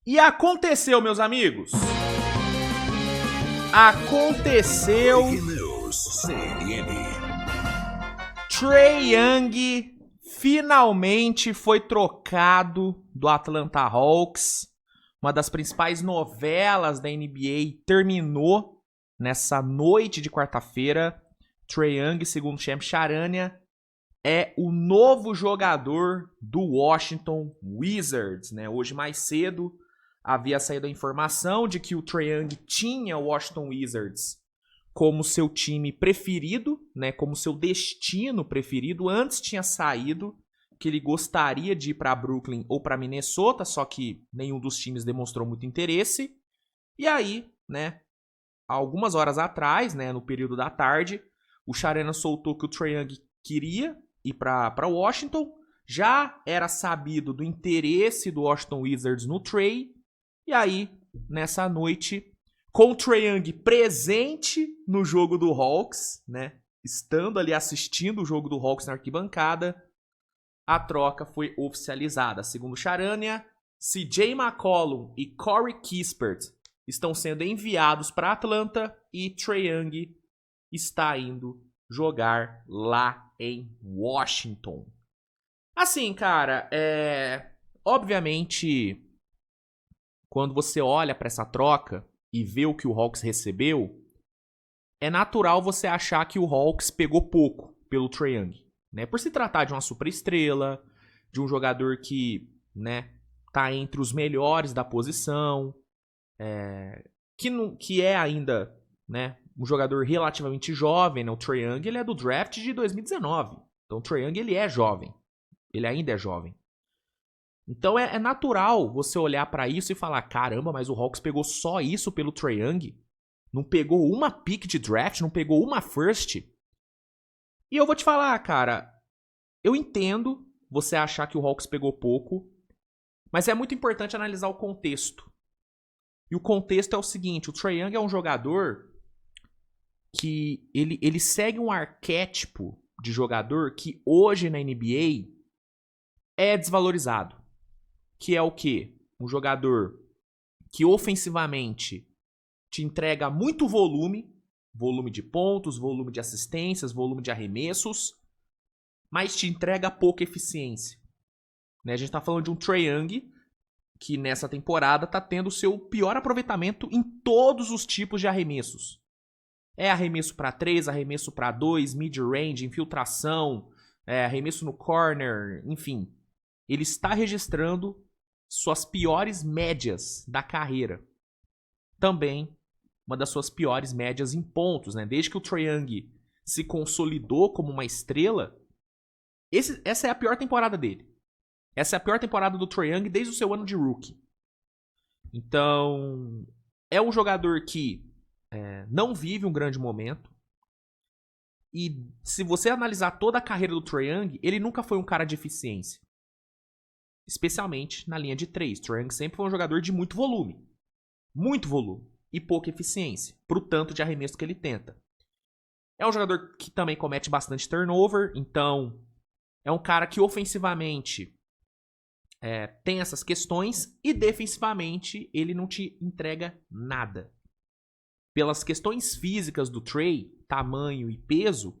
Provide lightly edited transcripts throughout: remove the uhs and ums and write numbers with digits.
E aconteceu, meus amigos. Aconteceu. Trae Young finalmente foi trocado do Atlanta Hawks. Uma das principais novelas da NBA terminou nessa noite de quarta-feira. Trae Young, segundo o Shams Charania, é o novo jogador do Washington Wizards, né? Hoje mais cedo havia saído a informação de que o Trae Young tinha o Washington Wizards como seu time preferido, né? Como seu destino preferido. Antes tinha saído que ele gostaria de ir para Brooklyn ou para Minnesota, só que nenhum dos times demonstrou muito interesse. E aí, né? Algumas horas atrás, né? No período da tarde, o Charania soltou que o Trae Young queria ir para Washington. Já era sabido do interesse do Washington Wizards no Trae. E aí, nessa noite, com o Trae Young presente no jogo do Hawks, né? Estando ali assistindo o jogo do Hawks na arquibancada, a troca foi oficializada. Segundo Charania, CJ McCollum e Corey Kispert estão sendo enviados para Atlanta e Trae Young está indo jogar lá em Washington. Assim, cara, obviamente, quando você olha para essa troca e vê o que o Hawks recebeu, é natural você achar que o Hawks pegou pouco pelo Trae Young, né? Por se tratar de uma superestrela, de um jogador que, né, tá entre os melhores da posição, que é ainda, né, um jogador relativamente jovem, né? O Trae Young, ele é do draft de 2019. Então o Trae Young, ele é jovem. Ele ainda é jovem. Então é natural você olhar pra isso e falar, caramba, mas o Hawks pegou só isso pelo Trae Young? Não pegou uma pick de draft? Não pegou uma first? E eu vou te falar, cara, eu entendo você achar que o Hawks pegou pouco, mas é muito importante analisar o contexto. E o contexto é o seguinte, o Trae Young é um jogador que ele segue um arquétipo de jogador que hoje na NBA é desvalorizado. Que é o quê? Um jogador que ofensivamente te entrega muito volume de pontos, volume de assistências, volume de arremessos, mas te entrega pouca eficiência. Né? A gente tá falando de um Trae Young que nessa temporada tá tendo o seu pior aproveitamento em todos os tipos de arremessos. É arremesso para 3, arremesso para 2, mid-range, infiltração, arremesso no corner, enfim. Ele está registrando suas piores médias da carreira. Também uma das suas piores médias em pontos, né? Desde que o Trae Young se consolidou como uma estrela, essa é a pior temporada dele. Essa é a pior temporada do Trae Young desde o seu ano de rookie. Então, é um jogador que não vive um grande momento. E se você analisar toda a carreira do Trae Young, ele nunca foi um cara de eficiência. Especialmente na linha de 3. Trae Young sempre foi um jogador de muito volume. Muito volume. E pouca eficiência. Pro tanto de arremesso que ele tenta. É um jogador que também comete bastante turnover. Então, é um cara que ofensivamente tem essas questões. E defensivamente, ele não te entrega nada. Pelas questões físicas do Trae, tamanho e peso,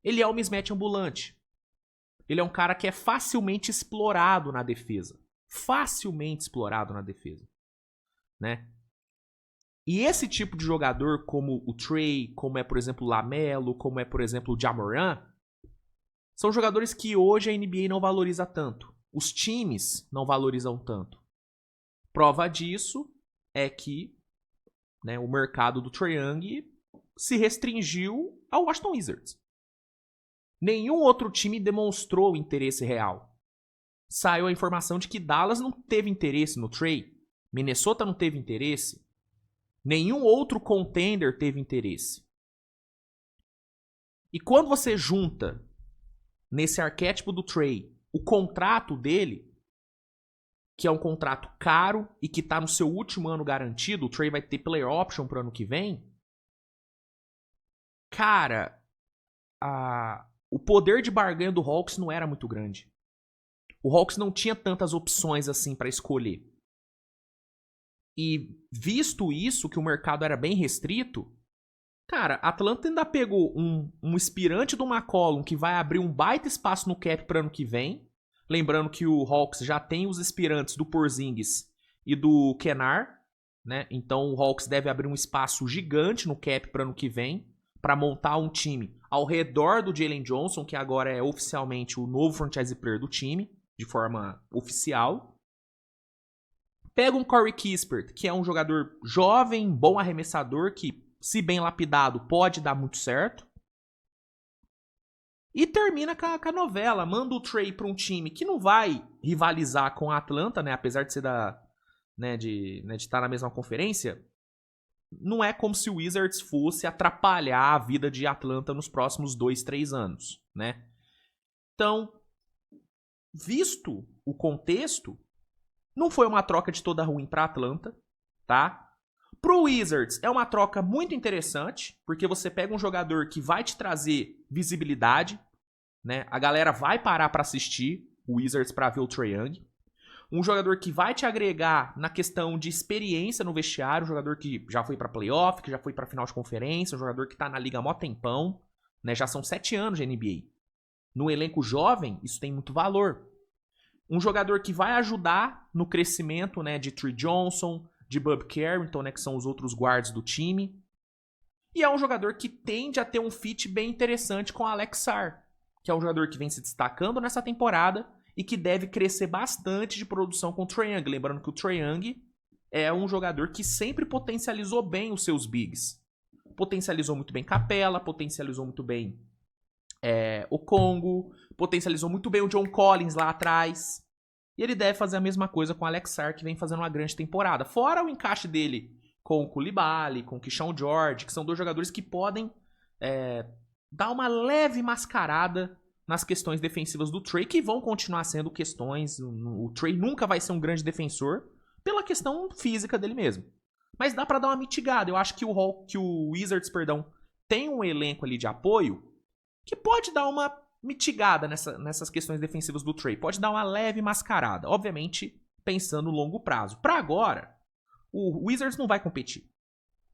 ele é um mismatch ambulante. Ele é um cara que é facilmente explorado na defesa. Facilmente explorado na defesa. Né? E esse tipo de jogador, como o Trae, como é, por exemplo, o LaMelo, como é, por exemplo, o Ja Morant, são jogadores que hoje a NBA não valoriza tanto. Os times não valorizam tanto. Prova disso é que, né, o mercado do Trae Young se restringiu ao Washington Wizards. Nenhum outro time demonstrou interesse real. Saiu a informação de que Dallas não teve interesse no Trae, Minnesota não teve interesse, nenhum outro contender teve interesse. E quando você junta nesse arquétipo do Trae o contrato dele, que é um contrato caro e que está no seu último ano garantido, o Trae vai ter player option para o ano que vem, cara, o poder de barganha do Hawks não era muito grande. O Hawks não tinha tantas opções assim para escolher. E visto isso, que o mercado era bem restrito, cara, a Atlanta ainda pegou um aspirante do McCollum que vai abrir um baita espaço no cap para ano que vem. Lembrando que o Hawks já tem os aspirantes do Porzingis e do Kennard, né? Então o Hawks deve abrir um espaço gigante no cap para ano que vem para montar um time ao redor do Jalen Johnson, que agora é oficialmente o novo franchise player do time, de forma oficial. Pega um Corey Kispert, que é um jogador jovem, bom arremessador, que, se bem lapidado, pode dar muito certo. E termina com a novela. Manda o Trey para um time que não vai rivalizar com a Atlanta, né? Apesar de ser de estar na mesma conferência. Não é como se o Wizards fosse atrapalhar a vida de Atlanta nos próximos 2, 3 anos, né? Então, visto o contexto, não foi uma troca de toda ruim para Atlanta, tá? Pro Wizards é uma troca muito interessante, porque você pega um jogador que vai te trazer visibilidade, né? A galera vai parar para assistir o Wizards para ver o Trae Young. Um jogador que vai te agregar na questão de experiência no vestiário, um jogador que já foi para playoff, que já foi para final de conferência, um jogador que tá na liga há mó tempão, né? Já são 7 anos de NBA. No elenco jovem, isso tem muito valor. Um jogador que vai ajudar no crescimento, né, de Trey Johnson, de Bub Carrington, né, que são os outros guards do time. E é um jogador que tende a ter um fit bem interessante com o Alex Sarr, que é um jogador que vem se destacando nessa temporada e que deve crescer bastante de produção com o Trae Young. Lembrando que o Trae Young é um jogador que sempre potencializou bem os seus bigs. Potencializou muito bem Capela, potencializou muito bem o Congo, potencializou muito bem o John Collins lá atrás. E ele deve fazer a mesma coisa com o Alex Sarr, que vem fazendo uma grande temporada. Fora o encaixe dele com o Coulibaly, com o Keyshawn George, que são dois jogadores que podem dar uma leve mascarada nas questões defensivas do Trae, que vão continuar sendo questões. O Trae nunca vai ser um grande defensor pela questão física dele mesmo. Mas dá pra dar uma mitigada. Eu acho que o Wizards, tem um elenco ali de apoio que pode dar uma mitigada nessas questões defensivas do Trae. Pode dar uma leve mascarada. Obviamente, pensando no longo prazo. Pra agora, o Wizards não vai competir.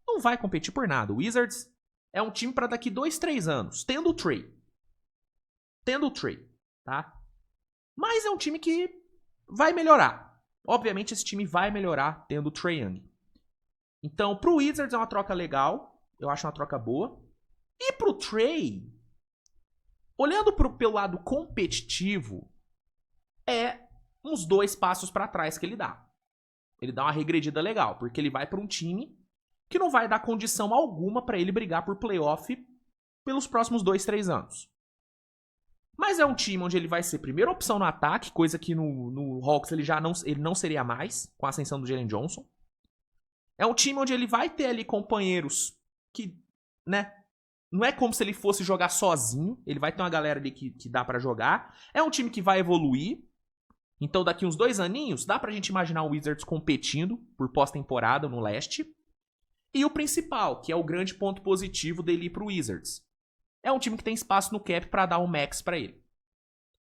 Não vai competir por nada. O Wizards é um time pra daqui 2, 3 anos. Tendo o Trae, tá? Mas é um time que vai melhorar. Obviamente, esse time vai melhorar tendo o Trae Young. Então, pro Wizards é uma troca legal. Eu acho uma troca boa. E pro Trae, olhando pelo lado competitivo, é uns 2 passos para trás que ele dá. Ele dá uma regredida legal, porque ele vai para um time que não vai dar condição alguma para ele brigar por playoff pelos próximos 2, 3 anos. Mas é um time onde ele vai ser primeira opção no ataque, coisa que no Hawks ele não seria mais, com a ascensão do Jalen Johnson. É um time onde ele vai ter ali companheiros que, né, não é como se ele fosse jogar sozinho. Ele vai ter uma galera ali que dá pra jogar. É um time que vai evoluir. Então daqui uns 2 aninhos, dá pra gente imaginar o Wizards competindo por pós-temporada no leste. E o principal, que é o grande ponto positivo dele ir pro Wizards. É um time que tem espaço no cap pra dar um max pra ele.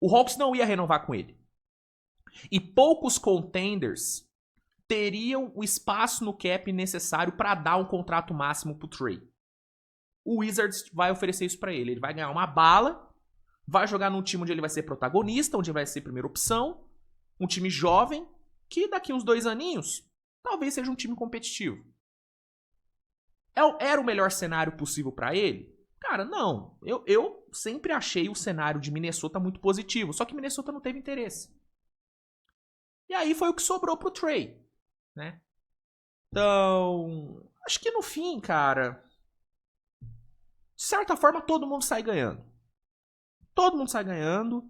O Hawks não ia renovar com ele. E poucos contenders teriam o espaço no cap necessário pra dar um contrato máximo pro Trae. O Wizards vai oferecer isso pra ele. Ele vai ganhar uma bala, vai jogar num time onde ele vai ser protagonista, onde vai ser primeira opção, um time jovem, que daqui uns 2 aninhos, talvez seja um time competitivo. Era o melhor cenário possível pra ele? Cara, não. Eu sempre achei o cenário de Minnesota muito positivo, só que Minnesota não teve interesse. E aí foi o que sobrou pro Trae, né? Então, acho que no fim, cara, de certa forma, todo mundo sai ganhando. Todo mundo sai ganhando.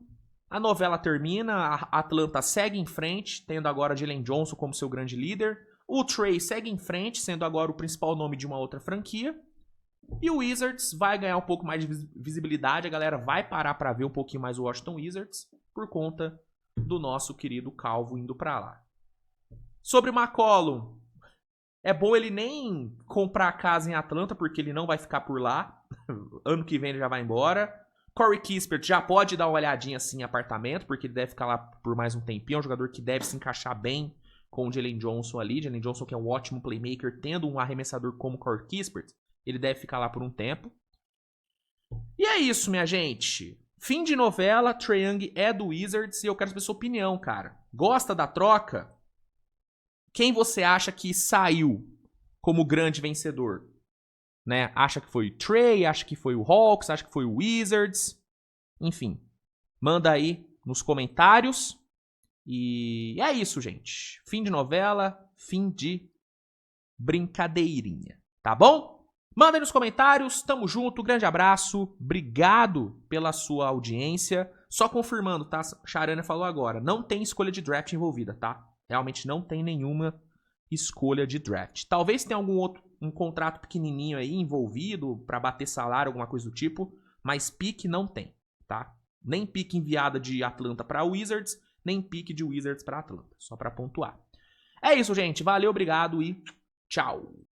A novela termina. A Atlanta segue em frente, tendo agora Jalen Johnson como seu grande líder. O Trae segue em frente, sendo agora o principal nome de uma outra franquia. E o Wizards vai ganhar um pouco mais de visibilidade. A galera vai parar pra ver um pouquinho mais o Washington Wizards por conta do nosso querido Calvo indo pra lá. Sobre o McCollum, é bom ele nem comprar a casa em Atlanta, porque ele não vai ficar por lá. Ano que vem ele já vai embora. Corey Kispert já pode dar uma olhadinha assim em apartamento, porque ele deve ficar lá por mais um tempinho. É um jogador que deve se encaixar bem com o Jalen Johnson ali. Jalen Johnson que é um ótimo playmaker, tendo um arremessador como Corey Kispert, ele deve ficar lá por um tempo. E é isso, minha gente. Fim de novela, Trae Young é do Wizards e eu quero saber sua opinião, cara. Gosta da troca? Quem você acha que saiu como grande vencedor? Né? Acha que foi o Trae, acha que foi o Hawks, acha que foi o Wizards? Enfim, manda aí nos comentários. E é isso, gente. Fim de novela, fim de brincadeirinha, tá bom? Manda aí nos comentários, tamo junto, grande abraço, obrigado pela sua audiência. Só confirmando, tá? Charana falou agora, não tem escolha de draft envolvida, tá? Realmente não tem nenhuma escolha de draft. Talvez tenha algum outro, um contrato pequenininho aí envolvido pra bater salário, alguma coisa do tipo, mas pique não tem, tá? Nem pique enviada de Atlanta pra Wizards, nem pique de Wizards pra Atlanta, só pra pontuar. É isso, gente, valeu, obrigado e tchau!